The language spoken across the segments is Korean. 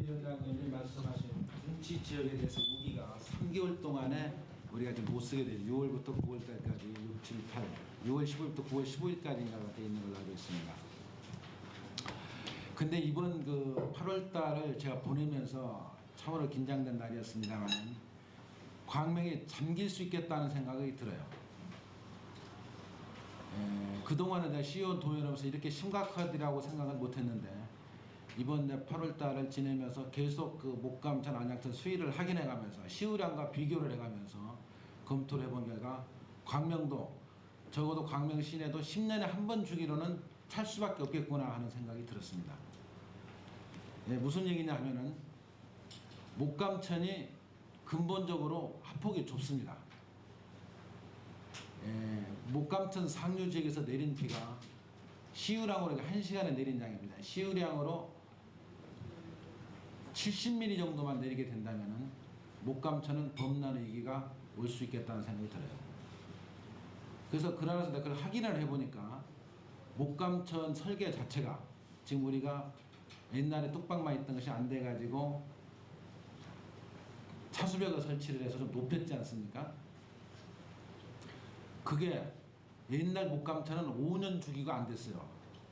위원장님이 말씀하신 둔치 지역에 대해서 우기가 3개월 동안에 우리가 지금 못 쓰게 되죠. 6월부터 9월달까지 6, 7, 8, 6월 15일부터 9월 15일까지인가가 되어 있는 걸로 알고 있습니다. 근데 이번 그 8월 달을 제가 보내면서 참으로 긴장된 날이었습니다만 광명이 잠길 수 있겠다는 생각이 들어요. 그동안은 내가 시의원 도의원으로서 이렇게 심각하리라고 생각은 못했는데 이번 8월 달을 지내면서 계속 그 목감천, 안양천 수위를 확인해 가면서 시의량과 비교를 해가면서 검토를 해본 결과 광명도 적어도 광명 시내도 10년에 한 번 주기로는 찰 수밖에 없겠구나 하는 생각이 들었습니다. 무슨 얘기냐 하면은 목감천이 근본적으로 하폭이 좁습니다. 목감천 상류 지역에서 내린 비가 시의량으로 1시간에 내린 양입니다. 시의량으로 70mm 정도만 내리게 된다면 목감천은 범람의 위기가 올 수 있겠다는 생각이 들어요. 그래서 그러면서 내가 그걸 확인을 해보니까 목감천 설계 자체가 지금 우리가 옛날에 뚝방만 있던 것이 안 돼가지고 차수벽을 설치를 해서 좀 높였지 않습니까? 그게 옛날 목감천은 5년 주기가 안 됐어요.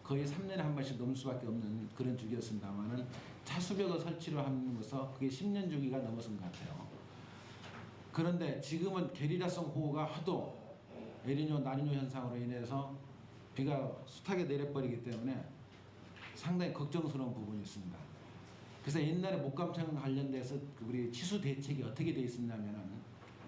거의 3년에 한 번씩 넘을 수밖에 없는 그런 주기였습니다만은 차수벽을 설치를 하면서 그게 10년 주기가 넘어선 것 같아요. 그런데 지금은 게리라성 호우가 하도 에리뇨, 나니뇨 현상으로 인해서 비가 숱하게 내려버리기 때문에 상당히 걱정스러운 부분이 있습니다. 그래서 옛날에 목감천 관련돼서 우리 치수 대책이 어떻게 되어 있었냐면은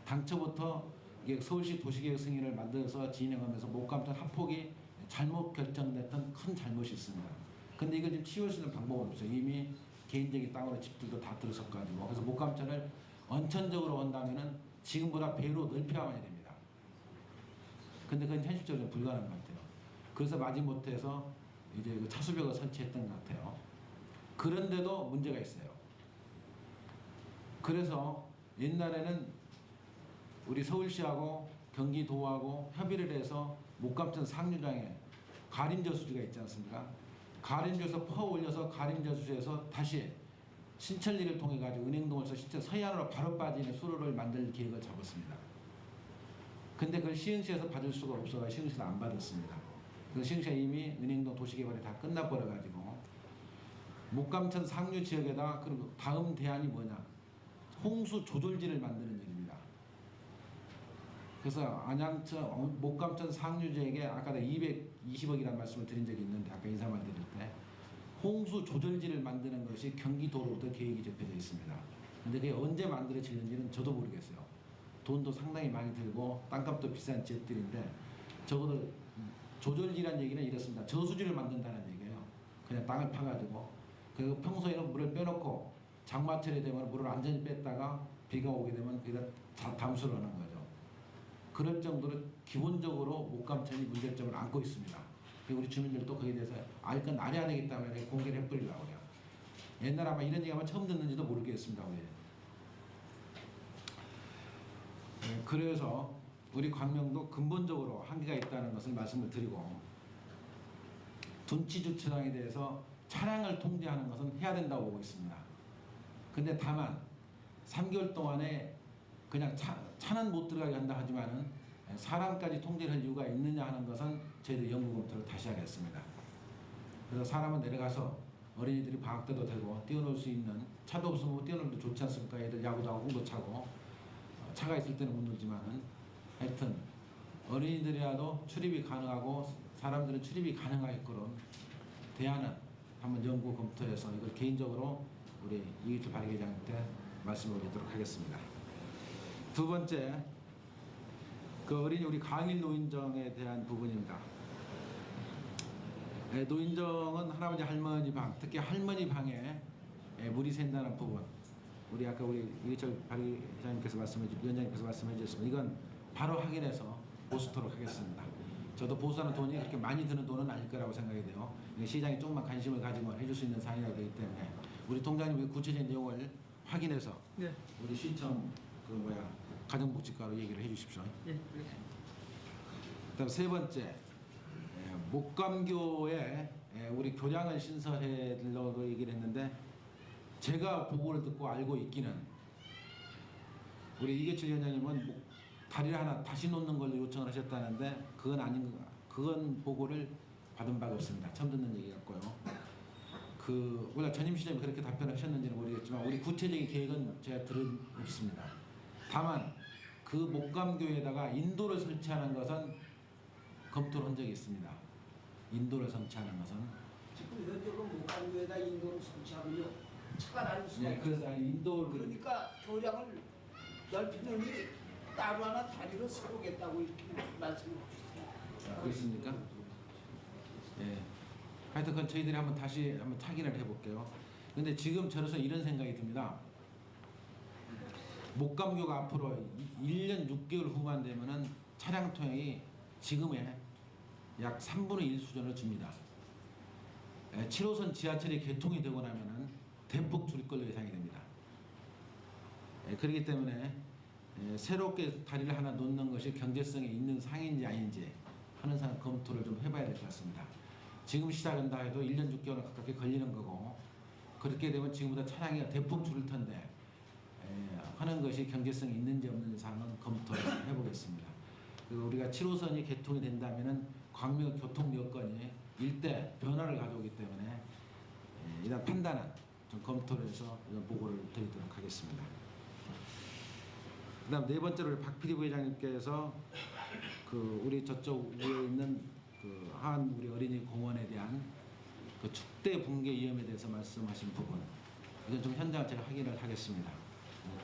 당초부터 이게 서울시 도시계획 승인을 만들어서 진행하면서 목감천 하폭이 잘못 결정됐던 큰 잘못이 있습니다. 근데 이걸 지금 치울 수 있는 방법은 없어요. 이미 개인적인 땅으로 집들도 다 들어섰가지고. 그래서 목감천을 원천적으로 온다면은 지금보다 배로 넓혀야만 됩니다. 근데 그건 현실적으로 불가능한 것 같아요. 그래서 마지못해서 이제 그 차수벽을 설치했던 것 같아요. 그런데도 문제가 있어요. 그래서 옛날에는 우리 서울시하고 경기도하고 협의를 해서 목감천 상류장에 가림저수지가 있지 않습니까? 가림저수 퍼 올려서 가림저수지에서 다시 신천리를 통해 가지고 은행동에서 실제 서해안으로 바로 빠지는 수로를 만들 계획을 잡았습니다. 근데 그걸 시흥시에서 받을 수가 없어서 시흥시는 안 받았습니다. 그래서 시흥시가 이미 은행동 도시개발이 다 끝나버려 가지고 목감천 상류 지역에다가 그리고 다음 대안이 뭐냐? 홍수 조절지를 만드는 일입니다. 그래서 안양천, 목감천 상류 지역에 아까 220억이라는 말씀을 드린 적이 있는데 아까 인사말 드릴 때 홍수 조절지를 만드는 것이 경기도로부터 계획이 잡혀져 있습니다. 근데 그게 언제 만들어지는지는 저도 모르겠어요. 돈도 상당히 많이 들고 땅값도 비싼 지역들인데 적어도 조절지란 얘기는 이렇습니다. 저수지를 만든다는 얘기예요. 그냥 땅을 파가지고 그리고 평소에는 물을 빼놓고 장마철이 되면 물을 완전히 뺐다가 비가 오게 되면 거기다 담수를 하는 거죠. 그럴 정도로 기본적으로 목감천이 문제점을 안고 있습니다. 우리 주민들도 거기에 대해서 알 건 알아야 되기 때문에 공개를 해버리려고 해요. 옛날 아마 이런 얘기 아마 처음 듣는지도 모르겠습니다. 우리. 그래서 우리 광명도 근본적으로 한계가 있다는 것을 말씀을 드리고 둔치 주차장에 대해서 차량을 통제하는 것은 해야 된다고 보고 있습니다. 근데 다만 3개월 동안에 그냥 차는 못 들어가게 한다 하지만은 사람까지 통제를 할 이유가 있느냐 하는 것은 저희들 연구 검토를 다시 하겠습니다. 그래서 사람은 내려가서 어린이들이 방학 때도 되고 뛰어놀 수 있는 차도 없으면 뛰어놀도 좋지 않습니까? 애들 야구도 하고 공도 차고 차가 있을 때는 못 놀지만은 하여튼 어린이들이라도 출입이 가능하고 사람들은 출입이 가능하게끔 대안은 한번 연구 검토해서 이걸 개인적으로 우리 이기철 발의회장한테 말씀을 드리도록 하겠습니다. 두 번째, 그 어린이 우리 강일 노인정에 대한 부분입니다. 노인정은 할아버지 할머니 방, 특히 할머니 방에 물이 샌다는 부분. 우리 아까 우리 이기철 발의장님께서 위원장님께서 말씀해 주셨습니다. 이건 바로 확인해서 보수토록 하겠습니다. 저도 보수하는 돈이 그렇게 많이 드는 돈은 아닐 거라고 생각이 돼요. 시장이 조금만 관심을 가지면 해줄 수 있는 사항이라고 되기 때문에 우리 통장님 구체적인 내용을 확인해서 네. 우리 시청 가정복지과로 얘기를 해주십시오. 네. 그다음 세 번째, 목감교에 우리 교량을 신설해 달라고 얘기를 했는데 제가 보고를 듣고 알고 있기는 우리 이계철 위원장님은 뭐 다리를 하나 다시 놓는 걸로 요청을 하셨다는데 그건 아닌 거, 그건 보고를 받은 바가 없습니다. 처음 듣는 얘기 같고요. 그 원래 전임 시장이 그렇게 답변하셨는지는 모르겠지만 우리 구체적인 계획은 제가 들은 없습니다. 다만 그 목감교에다가 인도를 설치하는 것은 검토를 한 적이 있습니다. 인도를 설치하는 것은 지금 현재는 목감교에다 인도를 설치하면요 차가 다닐 수가 네, 없어요. 그래서 인도를 그러니까 교량을 넓히느니 따로 하나 다리를 세우겠다고 이렇게 말씀하셨어요. 그렇습니까? 예. 하여튼 그건 저희들이 다시 한번 확인을 해볼게요. 근데 지금 저로서 이런 생각이 듭니다. 목감교가 앞으로 1년 6개월 후만 되면은 차량 통행이 지금의 약 3분의 1 수준을 줍니다. 7호선 지하철이 개통이 되고 나면은 대폭 줄 걸로 예상이 됩니다. 그렇기 때문에 새롭게 다리를 하나 놓는 것이 경제성이 있는 상인지 아닌지 하는 검토를 좀 해봐야 될 것 같습니다. 지금 시작한다 해도 1년 6개월 가깝게 걸리는 거고 그렇게 되면 지금보다 차량이 대폭 줄을 텐데 하는 것이 경제성이 있는지 없는지 사항은 검토를 해보겠습니다. 그리고 우리가 7호선이 개통이 된다면은 광명 교통 여건이 일대 변화를 가져오기 때문에 일단 판단은 좀 검토를 해서 이런 보고를 드리도록 하겠습니다. 그다음 네 번째로 박필희 부회장님께서 그 우리 저쪽 위에 있는 그 한 우리 어린이 공원에 대한 그 축대 붕괴 위험에 대해서 말씀하신 부분 이건 좀 현장 제가 확인을 하겠습니다.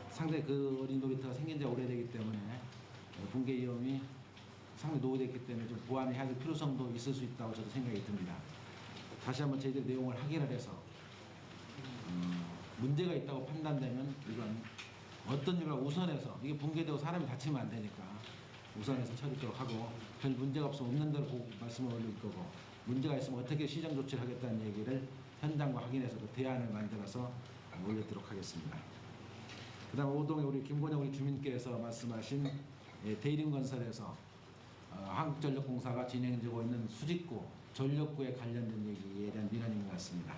상당히 그 어린 놀이터가 생긴 지 오래되기 때문에 붕괴 위험이 상당히 노후됐기 때문에 좀 보완해야 될 필요성도 있을 수 있다고 저도 생각이 듭니다. 다시 한번 저희들이 내용을 확인을 해서 문제가 있다고 판단되면 이건 어떤 일을 우선해서 이게 붕괴되고 사람이 다치면 안 되니까 우선해서 처리하도록 하고 별 문제가 없으면 없는 대로 말씀을 올릴 거고 문제가 있으면 어떻게 시정 조치를 하겠다는 얘기를 현장과 확인해서 그 대안을 만들어서 올리도록 하겠습니다. 그 다음 오동에 우리 김곤영 우리 주민께서 말씀하신 대림건설에서 한국전력공사가 진행되고 있는 수직구, 전력구에 관련된 얘기에 대한 민원인 것 같습니다.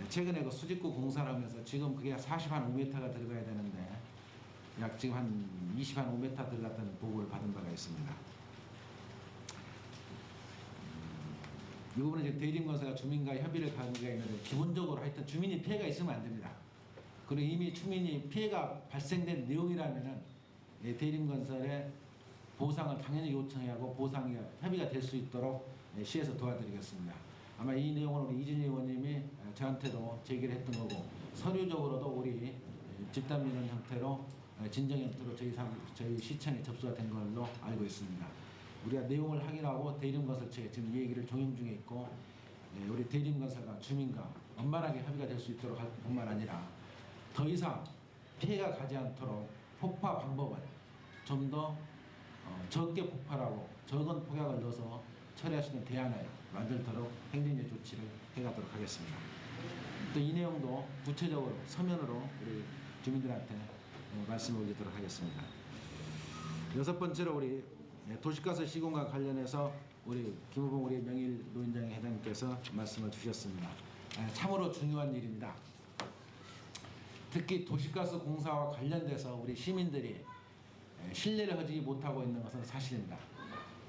최근에 그 수직구 공사를 하면서 지금 그게 45m가 들어가야 되는데 약 지금 한 25m 들어갔다는 보고를 받은 바가 있습니다. 이 부분은 지금 대림건설가 주민과의 협의를 관계가 있는데 기본적으로 하여튼 주민이 피해가 있으면 안 됩니다. 그리고 이미 주민이 피해가 발생된 내용이라면은 대림건설에 보상을 당연히 요청해야 하고 보상이 협의가 될 수 있도록 시에서 도와드리겠습니다. 아마 이 내용을 우리 이준희 의원님이 저한테도 제기를 했던 거고 서류적으로도 우리 집단 민원 형태로 진정 형태로 저희 시청에 접수가 된 걸로 알고 있습니다. 우리가 내용을 확인하고 대림건설 측에 지금 이 얘기를 종용 중에 있고 우리 대림건설과 주민과 원만하게 협의가 될 수 있도록 할 뿐만 아니라 더 이상 피해가 가지 않도록 폭파 방법을 좀 더 적게 폭발하고 적은 폭약을 넣어서 처리할 수 있는 대안을 만들도록 행정적 조치를 해가도록 하겠습니다. 또 이 내용도 구체적으로 서면으로 우리 주민들한테 말씀을 올리도록 하겠습니다. 여섯 번째로 우리 도시가스 시공과 관련해서 우리 김우봉 우리 명일 노인장 회장님께서 말씀을 주셨습니다. 참으로 중요한 일입니다. 특히 도시가스 공사와 관련돼서 우리 시민들이 신뢰를 가지지 못하고 있는 것은 사실입니다.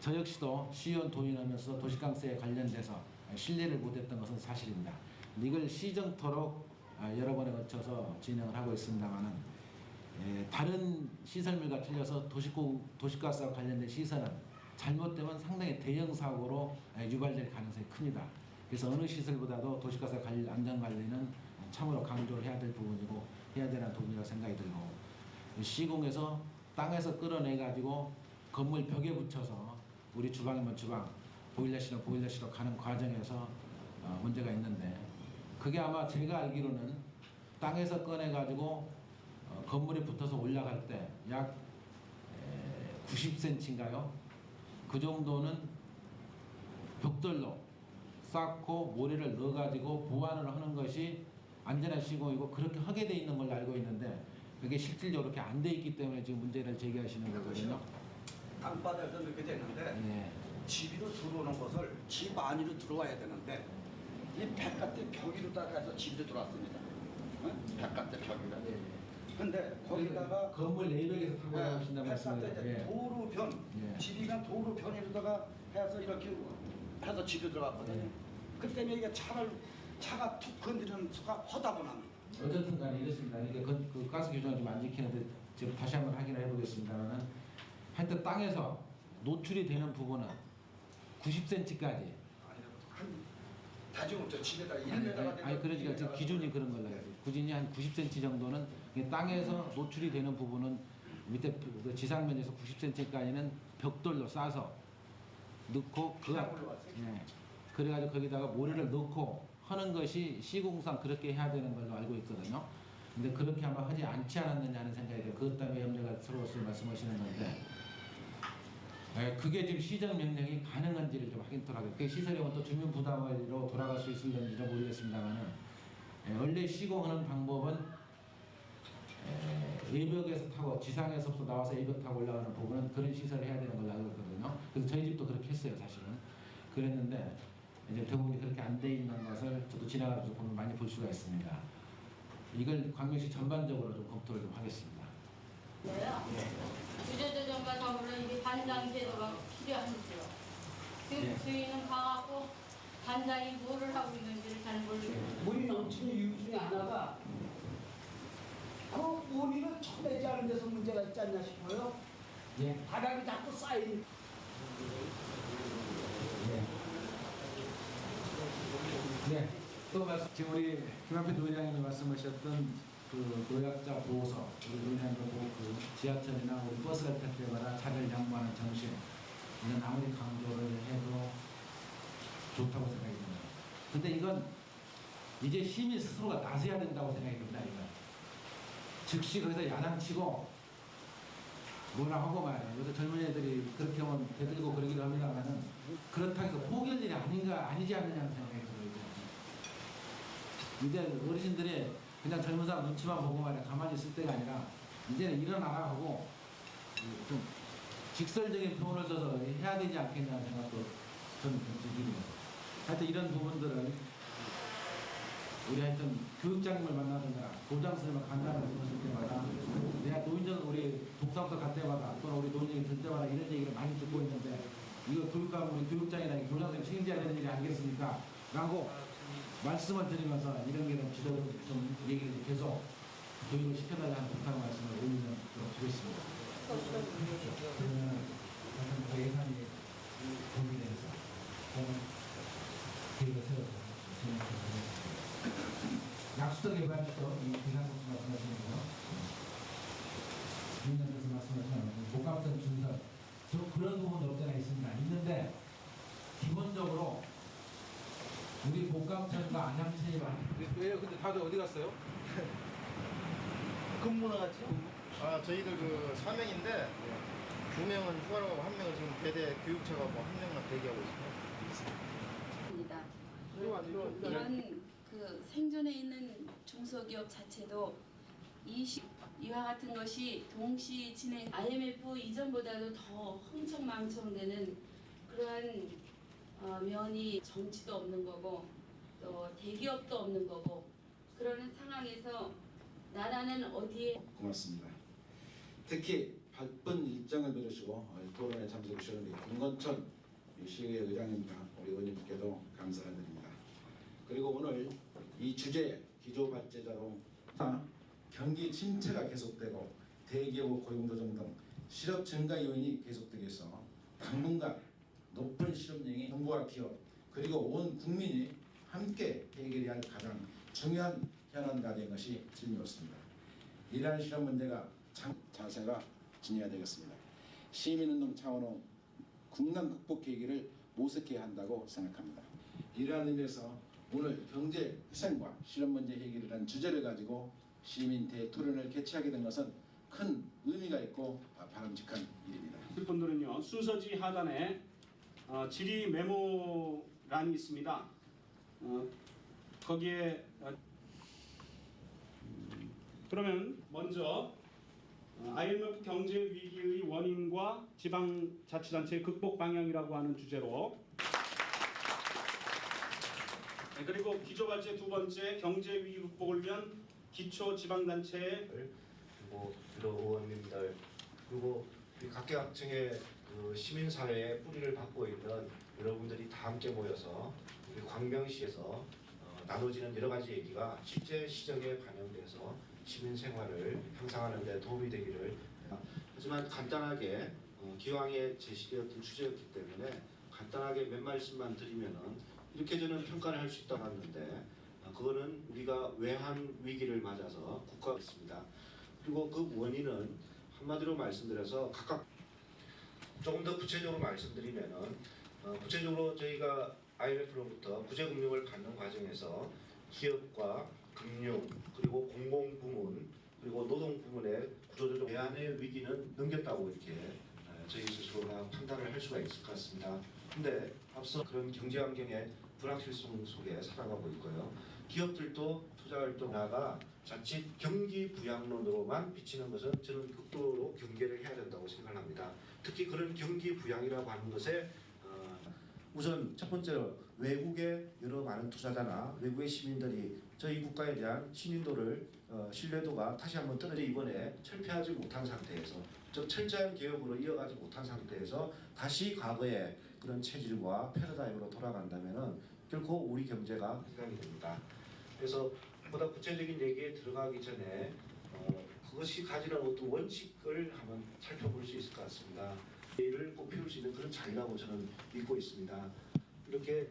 저 역시도 시의원 도인하면서 도시가스에 관련돼서 신뢰를 못했던 것은 사실입니다. 이걸 시정토록 여러 번에 거쳐서 진행을 하고 있습니다만은 다른 시설물과 틀려서 도시가스와 관련된 시설은 잘못되면 상당히 대형 사고로 유발될 가능성이 큽니다. 그래서 어느 시설보다도 도시가스 안전관리는 참으로 강조를 해야 될 부분이고 해야 되는 부분이라고 생각이 들고 시공에서 땅에서 끌어내 가지고 건물 벽에 붙여서 우리 주방이면 주방, 보일러실은 보일러실로 가는 과정에서 문제가 있는데 그게 아마 제가 알기로는 땅에서 꺼내 가지고 건물에 붙어서 올라갈 때 약 90cm인가요? 그 정도는 벽돌로 쌓고 모래를 넣어가지고 보완을 하는 것이 안전한 시공이고 그렇게 하게 돼 있는 걸로 알고 있는데 그게 실질적으로 그렇게 안 돼 있기 때문에 지금 문제를 제기하시는 거거든요. 땅바닥에서 이렇게 되는데 집으로 들어오는 것을 집 안으로 들어와야 되는데 이 바깥에 벽으로 따라가서 집으로 들어왔습니다. 바깥에 벽이라. 예. 근데 거기다가 건물 내벽에서 타고 나오신다는 바깥에 말씀이에요. 이제 예. 도로변, 예. 집이면 도로변에다가 해서 이렇게 해서 집이 들어갔거든요. 예. 그 때문에 이게 차가 툭 건드리는 수가 허다분합니다. 어쨌든 간에 이렇습니다. 이게 그 가스 규정을 좀 안 지키는데 지금 다시 한번 확인을 해보겠습니다만은 하여튼 땅에서 노출이 되는 부분은 90cm까지. 한 다짐없죠. 집에다가 1m가 아니 그러니까 지금 기준이 그런 걸로 해요. 기준이 한 90cm 정도는 이게 땅에서 노출이 되는 부분은 밑에 그 지상면에서 90cm까지는 벽돌로 싸서 넣고 피나물로 왔어요. 예. 그래가지고 거기다가 모래를 넣고 하는 것이 시공상 그렇게 해야 되는 걸로 알고 있거든요. 근데 그렇게 아마 하지 않지 않았느냐 하는 생각이 들어요. 그것 때문에 염려가 서로서 말씀하시는 건데 그게 지금 시정 명령이 가능한지를 좀 확인토록 하겠습니다. 그 시설이 또 주민 부담으로 돌아갈 수 있을는지는 모르겠습니다만은 원래 시공하는 방법은 외벽에서 타고 지상에서부터 나와서 외벽 타고 올라가는 부분은 그런 시설을 해야 되는 걸로 알고 있거든요. 그래서 저희 집도 그렇게 했어요, 사실은. 그랬는데 이제 대부분이 그렇게 안 돼 있는 것을 저도 지나가면서 보면 많이 볼 수가 있습니다. 이걸 광명시 전반적으로 좀 검토를 좀 하겠습니다. 뭐야? 구조조정과 더불어 이게 반장 제도가 필요한지요. 지금 네. 저희는 가갖고 반장이 뭐를 하고 있는지를 잘 모르겠어요. 물이 넘치는 이유 중에 하나가 그 원인을 쳐내지 않은 데서 문제가 있지 않냐 싶어요. 예. 바닥이 자꾸 쌓이는. 네. 또 말씀, 지금 우리 김한표 노회장님이 말씀하셨던 그 노약자 보호소, 우리 노회장도 그 지하철이나 우리 버스를 탈 때마다 자리를 양보하는 정신, 이건 아무리 강조를 해도 좋다고 생각이 듭니다. 근데 이건 이제 시민 스스로가 나서야 된다고 생각이 듭니다. 이건 즉시 거기서 야단치고 뭐라 하고 말이야. 요새 젊은 애들이 그렇게 하면 대들고 그러기도 합니다만은 그렇다고 해서 포기할 일이 아니지 않느냐는 생각이 들어요. 이제 어르신들이 그냥 젊은 사람 눈치만 보고 말이야 가만히 있을 때가 아니라 이제는 일어나라 하고 좀 직설적인 표현을 써서 해야 되지 않겠냐는 생각도 저는 좀 들립니다. 하여튼 이런 부분들을 우리 하여튼 교육장님을 만나든가 교장선생님을 간다는 것을 때마다 내가 노인정 우리 독사부터 갈 때마다 또는 우리 노인정이 들 때마다 이런 얘기를 많이 듣고 있는데 이거 교육하면 우리 교육장이나 교장선생님 책임져야 되는 일이 아니겠습니까? 라고 말씀을 드리면서 이런 게 좀 지도를 좀 얘기를 계속 교육을 시켜달라는 부탁 말씀을 올리도록 하겠습니다. 그러면 그 예산이 도움이 돼서 계획을 세워서 진행하도록 하겠습니다. 약수도 개발도 이 비상국수 말씀하시는 거, 민원에서 말씀하시는 복합성 준설, 그런 부분도 없잖아 있습니다. 있는데 기본적으로 우리 복감천과 안양천이 왜요? 근데 다들 어디 갔어요? 근무 나갔죠? 아 저희들 그 4명인데 2명은 휴가로 가고 1명은 지금 대대 교육차 가고 1명만 대기하고 있습니다. 입니다. 이런 그 생존해 있는 중소기업 자체도 이와 같은 것이 동시 진행 IMF 이전보다도 더 흥청망청되는 그러한 면이 정치도 없는 거고 또 대기업도 없는 거고 그러는 상황에서 나라는 어디에 고맙습니다. 특히 바쁜 일정을 미루시고 토론에 참석해 주신 우리 김건천 시의회 의장님과 우리 의원님께도 감사를 드립니다. 그리고 오늘 이 주제 기조발제자로 경기 침체가 계속되고 대기업 고용노동 등 실업 증가 요인이 계속되면서 당분간 높은 실업률이 정부와 기업 그리고 온 국민이 함께 해결해야 할 가장 중요한 현안 과제인 것이 질문이었습니다. 이러한 실업 문제가 자세가 지녀야 되겠습니다. 시민운동 차원의 국난 극복 계기를 모색해야 한다고 생각합니다. 이러한 의미에서 오늘 경제 희생과 실업 문제 해결을 한 주제를 가지고 시민 대토론을 개최하게 된 것은 큰 의미가 있고 바람직한 일입니다. 분들은요 순서지 하단에 질의 메모란이 있습니다. 거기에 그러면 먼저 IMF 경제 위기의 원인과 지방자치단체의 극복 방향이라고 하는 주제로 그리고 기조발제 두 번째 경제 위기 극복을 위한 기초지방단체의 그리고 여러 의원님들 그리고 우리 각계각층의 그 시민사회의 뿌리를 받고 있는 여러분들이 다 함께 모여서 우리 광명시에서 나눠지는 여러 가지 얘기가 실제 시정에 반영돼서 시민 생활을 향상하는 데 도움이 되기를. 하지만 간단하게 기왕에 제시되었던 주제였기 때문에 간단하게 몇 말씀만 드리면은 이렇게 저는 평가를 할 수 있다고 하는데 그거는 우리가 외환 위기를 맞아서 국가가 있습니다. 그리고 그 원인은 한마디로 말씀드려서 각각 조금 더 구체적으로 말씀드리면은 구체적으로 저희가 IMF로부터 구제금융을 받는 과정에서 기업과 금융 그리고 공공부문 그리고 노동부문의 구조조정 외환의 위기는 넘겼다고 이렇게 저희 스스로가 판단을 할 수가 있을 것 같습니다. 근데 앞서 그런 경제 환경의 불확실성 속에 살아가고 있고요. 기업들도 투자활동화가 자칫 경기 부양론으로만 비치는 것은 저는 극도로 경계를 해야 된다고 생각을 합니다. 특히 그런 경기 부양이라고 하는 것에 우선 첫 번째로 외국의 여러 많은 투자자나 외국의 시민들이 저희 국가에 대한 신인도를 신뢰도가 다시 한번 떨어져 이번에 철폐하지 못한 상태에서 즉 철저한 개혁으로 이어가지 못한 상태에서 다시 과거의 그런 체질과 패러다임으로 돌아간다면은 결코 우리 경제가 생각이 됩니다. 그래서 보다 구체적인 얘기에 들어가기 전에 그것이 가지는 어떤 원칙을 한번 살펴볼 수 있을 것 같습니다. 이를 꽃피울 수 있는 그런 자리라고 저는 믿고 있습니다. 이렇게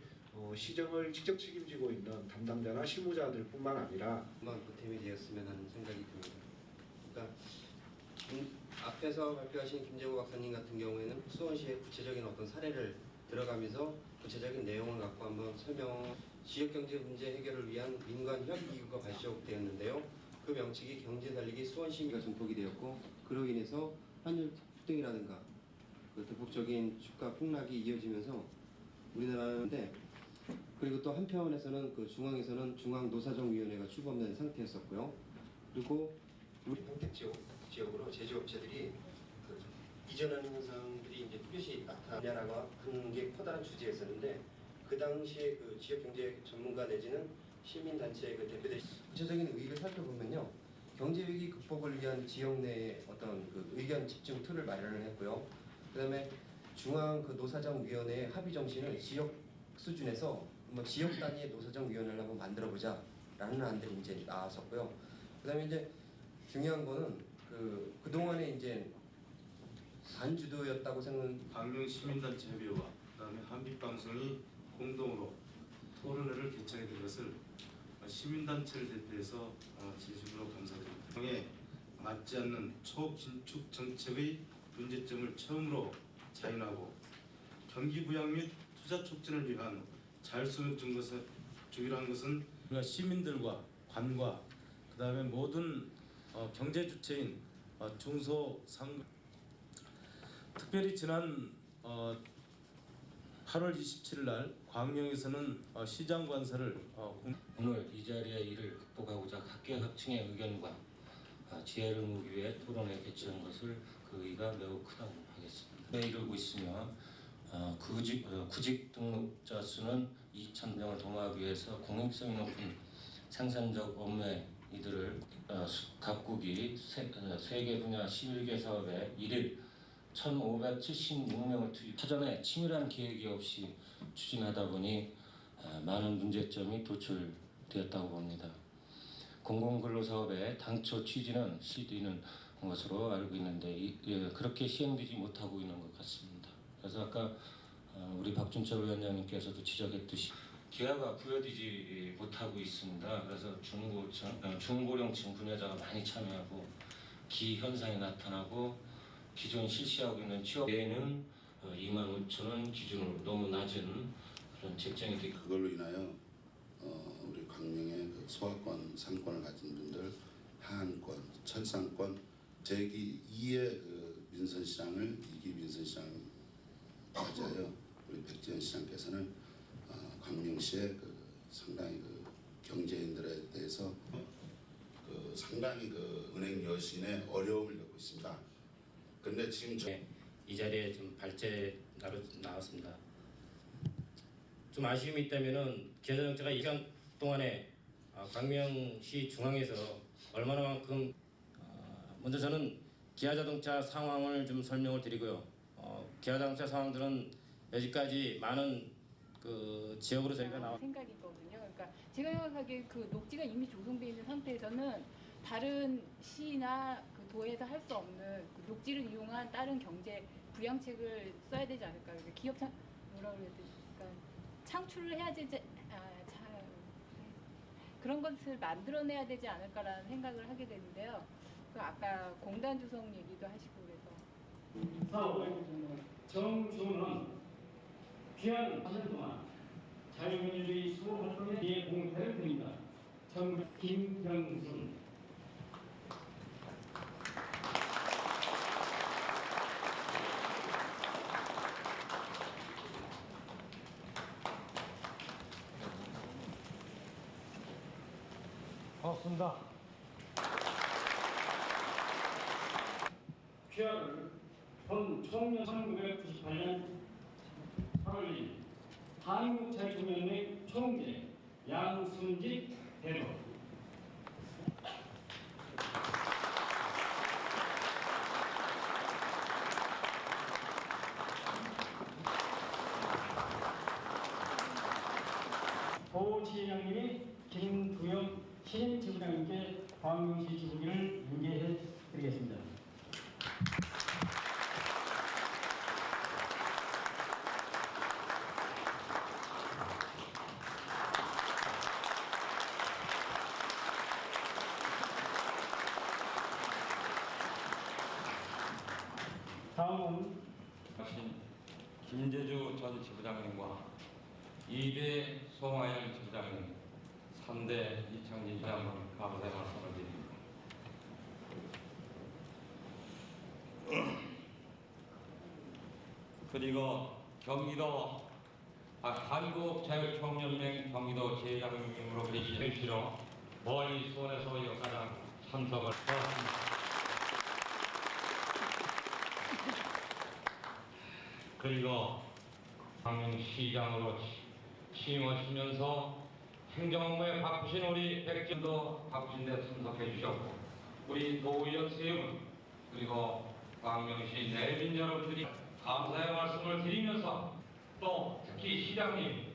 시정을 직접 책임지고 있는 담당자나 실무자들뿐만 아니라 보탬이 되었으면 하는 생각이 듭니다. 그러니까 앞에서 발표하신 김재호 박사님 같은 경우에는 수원시의 구체적인 어떤 사례를 들어가면서 구체적인 내용을 갖고 한번 지역경제 문제 해결을 위한 민관협의기구가 발족되었는데요. 그 명칭이 경제살리기 수원시가 증폭이 되었고 그로 인해서 환율 급등이라든가 그 대폭적인 주가 폭락이 이어지면서 우리나라인데 그리고 또 한편에서는 그 중앙에서는 중앙노사정위원회가 출범된 상태였었고요. 그리고 우리 평택 지역으로 제조업체들이 이전하는 현상들이 이제 뚜렷이 나타나가 그런 게 커다란 주제였었는데 그 당시에 그 지역경제 전문가 내지는 시민단체의 그 대표들 구체적인 의의를 살펴보면요. 경제위기 극복을 위한 지역 내의 어떤 그 의견 집중 틀을 마련을 했고요. 그다음에 중앙 그 노사정위원회의 합의 정신을 지역 수준에서 뭐 지역 단위의 노사정위원회를 한번 만들어보자라는 안들이 이제 나왔었고요. 그다음에 이제 중요한 거는 그 동안에 이제 반주도였다고 생각하는 광명 시민단체 협의회와 그다음에 한빛방송이 공동으로 토론회를 개최하게 된 것을 시민단체를 대표해서 진심으로 감사드립니다. 경에 맞지 않는 초긴축 정책의 문제점을 처음으로 자인하고 경기 부양 및 투자 촉진을 위한 자율성을 중요한 것은 우리가 시민들과 관과 그다음에 모든 경제 주체인 중소상 특별히 지난 8월 27일 날 광명에서는 시장 관사를 오늘 이 자리에 이를 극복하고자 각계각층의 의견과 지혜를 모으기 위해 토론회 개최한 것을 그 의의가 매우 크다고 하겠습니다. 이루고 있으며 구직 등록자 수는 2,000명을 도모하기 위해서 공익성이 높은 생산적 업무에 이들을 각국이 세계 분야 11개 사업에 1일 1,576명을 투입. 사전에 치밀한 계획이 없이 추진하다 보니 많은 문제점이 도출되었다고 봅니다. 공공근로사업의 당초 취지는 CD는 것으로 알고 있는데 그렇게 시행되지 못하고 있는 것 같습니다. 그래서 아까 우리 박준철 위원장님께서도 지적했듯이 기회가 부여되지 못하고 있습니다. 그래서 중고령층 분야자가 많이 참여하고 기현상이 나타나고 기존 실시하고 있는 취업 외에는 25,000원 기준으로 너무 낮은 그런 책정이 되고 그걸로 인하여 우리 광명의 그 소화권, 상권을 가진 분들 하한권, 철상권 제2의 그 민선시장을 2기 민선시장을 맞이하여 우리 백지연 시장께서는 광명시의 그 상당히 그 경제인들에 대해서 그 상당히 그 은행 여신의 어려움을 겪고 있습니다. 그런데 지금 이 자리에 좀 발제 나왔습니다. 좀 아쉬움이 있다면은 기아자동차가 2시간 동안에 광명시 중앙에서 얼마나만큼 먼저 저는 기아자동차 상황을 좀 설명을 드리고요. 기아자동차 상황들은 여기까지 많은 그 지역으로 저희가 나와 생각이거든요. 그러니까 제가 생각하기에 그 녹지가 이미 조성되어 있는 상태에서는 다른 시나 그 도에서 할 수 없는 그 녹지를 이용한 다른 경제 부양책을 써야 되지 않을까. 기업 뭐라 그래야 되까 창출을 해야 되지 그런 것을 만들어내야 되지 않을까라는 생각을 하게 되는데요. 그 아까 공단 조성 얘기도 하시고 그래서 사업 정주는 귀한 4년 동안 자유민주주의 수호활동에 공태를 드립니다. 정 김병순 반갑습니다. 귀하를 본 총년 1998년 8월 2일 한국자유총연맹 총재 양순직 대표 고지회장님이 김두영 신임지부장님께 광명시 지부기를 인계해 드리겠습니다. 다음은 김재주 전 지부장님과 2대 송하영 지부장님, 3대 이창진 지부장님 감사의 말씀을 드립니다. 그리고 경기도 한국자유총연맹 경기도 지회장님으로 계시시로 멀리 수원에서 여가장 참석을 하였습니다. 그리고 광명시장으로 취임하시면서 행정업무에 바쁘신 우리 백진도 바쁘신 데 참석해 주셨고 우리 도의원 세분 그리고 광명시 내민 여러분들이 감사의 말씀을 드리면서 또 특히 시장님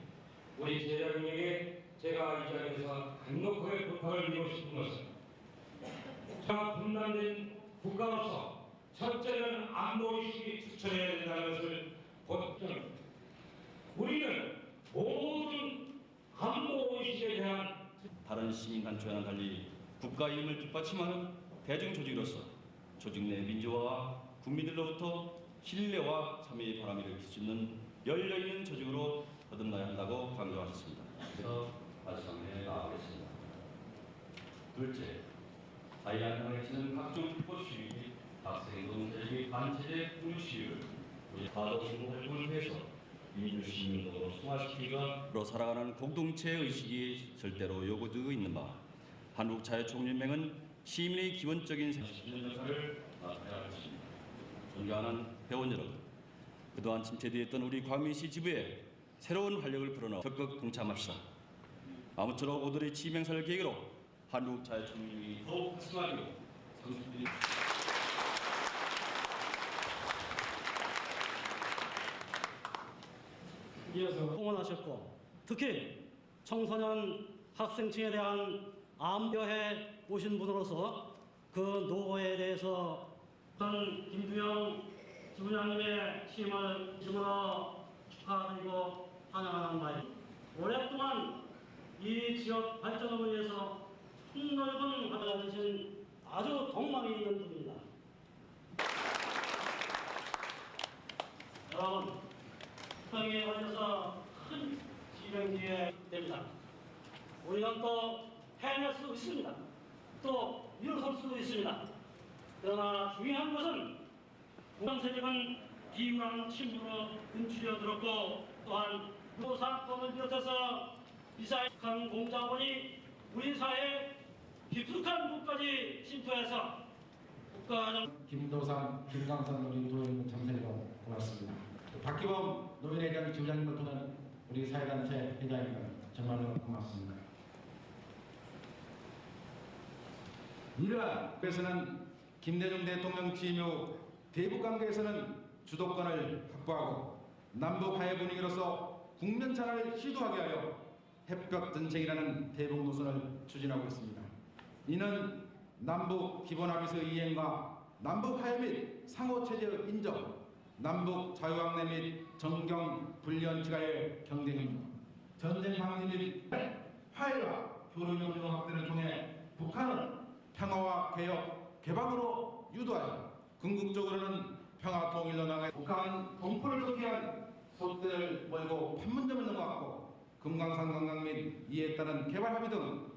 우리 제자님에게 제가 이 자리에서 간곡하게 부탁을 드리고 싶은 것은 저 분단된 국가로서 첫째는 안보의식이 추천해야 된다는 것을 보통 우리는 모든 안보의식에 대한 다른 시민 단체와는 달리 국가의 힘을 뒷받침하는 대중 조직으로서 조직 내 민주화와 국민들로부터 신뢰와 참여의 바람을 일으킬 수 있는 열려있는 조직으로 거듭나야 한다고 강조하셨습니다. 그래서 발상에 나아가겠습니다. 둘째, 사회안전에 치는 각종 불법 시위, 학생운동 세력의 반체제 공유 시위를 가덕운동 활동을 위해서 민주시민으로 승화시키기로 살아가는 공동체 의식이 절대로 요구되고 있는 바 한국자유총연맹은 시민의 기본적인 생존 역할을 맡아야 할 것입니다. 존경하는 회원 여러분, 그동안 침체되었던 우리 광명시 지부에 새로운 활력을 불어넣어 적극 동참합시다. 아무쪼록 오늘의 취임 행사를 계기로 한국자유총연맹이 더욱 활성화되고 성숙된 이어서 응원하셨고 특히 청소년 학생층에 대한 암여해 오신 분으로서 그 노고에 대해서 전 김두영 지부장님의 취임을 진심으로 축하드리고 환영하는 바입니다. 오랫동안 이 지역 발전을 위해서 폭넓은 활동을 하신 아주 동망이 있는 분입니다. 여러분, 형에 걸려서 큰 지명지에 됩니다. 우리는 또 해낼 수 있습니다. 또 일어설 수 있습니다. 그러나 중요한 것은 우방세력은 비유한 침부로 분출해 들었고 또한 사건을 비롯해서 이사익한 공작원이 우리 사회에 깊숙한 곳까지 침투해서 국가정 김도삼, 김강선 우리 도의원 참석해서 고맙습니다. 박기범 노인회장 지부장님을 통한 우리 사회단체 회장님들 정말로 고맙습니다. 이러한 김대중 대통령 취임 후 대북 관계에서는 주도권을 확보하고 남북 화해 분위기로서 국면 전환을 시도하게 하여 협력 정책이라는 대북 노선을 추진하고 있습니다. 이는 남북 기본합의서 이행과 남북 화해 및 상호 체제 인정, 남북 자유학내 및 정경 불련 지가의 경쟁입니다. 전쟁 방지 및 화해와 교류 경쟁 확대를 통해 북한은 평화와 개혁, 개방으로 유도하여 궁극적으로는 평화 통일로 나가 북한 동포를 도기한 소대를 몰고 판문점을 넘어갔고 금강산 관광 및 이에 따른 개발 합의 등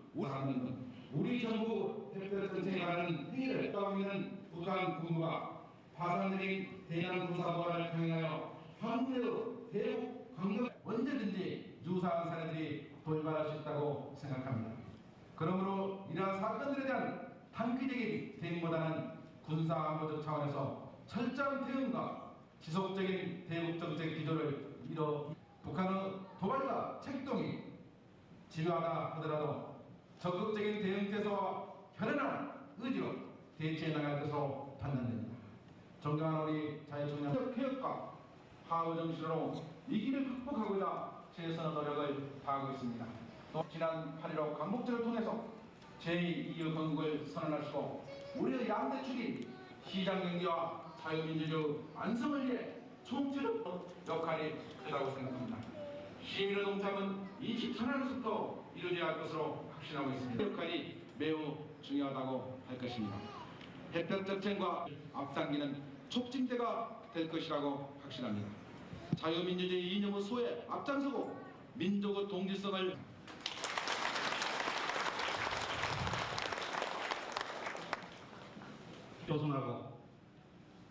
우리 정부 협력 정책에 관한 행위를 따고 있는 북한 군부가 파산적인 대남 군사 보안을 강행하여 한국의 대북 관계 언제든지 유사한 사례들이 돌발할 수 있다고 생각합니다. 그러므로 이러한 사건들에 대한 단기적인 대응보다는 군사 안보적 차원에서 철저한 대응과 지속적인 대북 정책 기조를 이뤄 북한의 도발과 책동이 지루하다 하더라도 적극적인 대응 태세와 현연한 의지로 대처해 나갈 것으로 판단됩니다. 존경하는 우리 자유총량 개혁과 화우 정신으로 위기를 극복하고자 최선의 노력을 다하고 있습니다. 또 지난 8.15 광복절을 통해서 제2의 건국을 선언하시고 우리의 양대축인 시장경제와 자유민주주의 안성을 위해 총체적 역할이 크다고 생각합니다. 시민의 동참은 인식 전환에서부터 이루어져야 할 것으로 확신하고 있습니다. 역할이 매우 중요하다고 할 것입니다. 협력 정책과 앞당기는 촉진대가 될 것이라고 확신합니다. 자유민주주의 이념의 수호에 앞장서고 민족의 동질성을 조성하고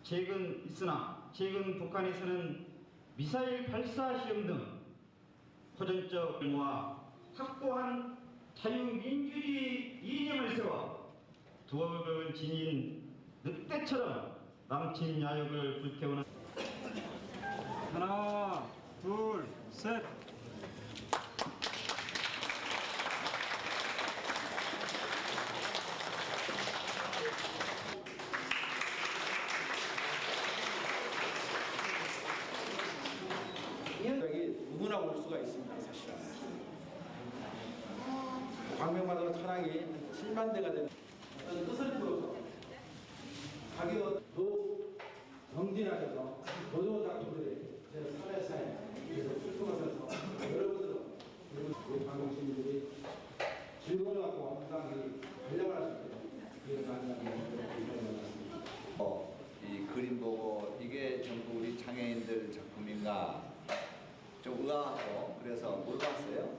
최근 북한에서는 미사일 발사 시험 등 호전적 의무와 확고한 자유민주주의 이념을 세워 두어온 진인 늑대처럼 남친 야욕을 불태우는 하나, 둘, 셋. 누구나 올 수가 있습니다. 사실은 광명마다 철학이 7만 대가 되는 어떤 뜻을 풀어서 자기가 더 정진하셔서 더 좋은 작품들이 제 사회사에 계속 출품하셔서 여러분들은 그리고 우리 광명 시민들이 즐거움을 갖고 항상 활력을 할 수 있도록 이런 만남을 이 그림 보고 이게 전부 우리 장애인들 작품인가 좀 의아하고 그래서 물어봤어요.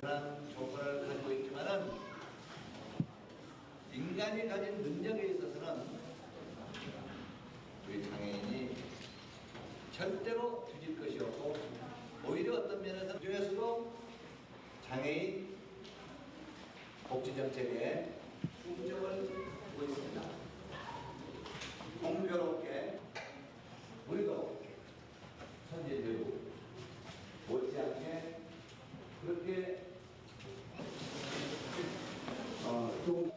그런 조건을 가지고 있지만은 인간이 가진 능력에 있어서는 우리 장애인이 절대로 뒤질 것이 없고 오히려 어떤 면에서 중에서도 장애인 복지정책에 중점을 두고 있습니다. 공교롭게 우리도 선진국 못지않게 그렇게 좀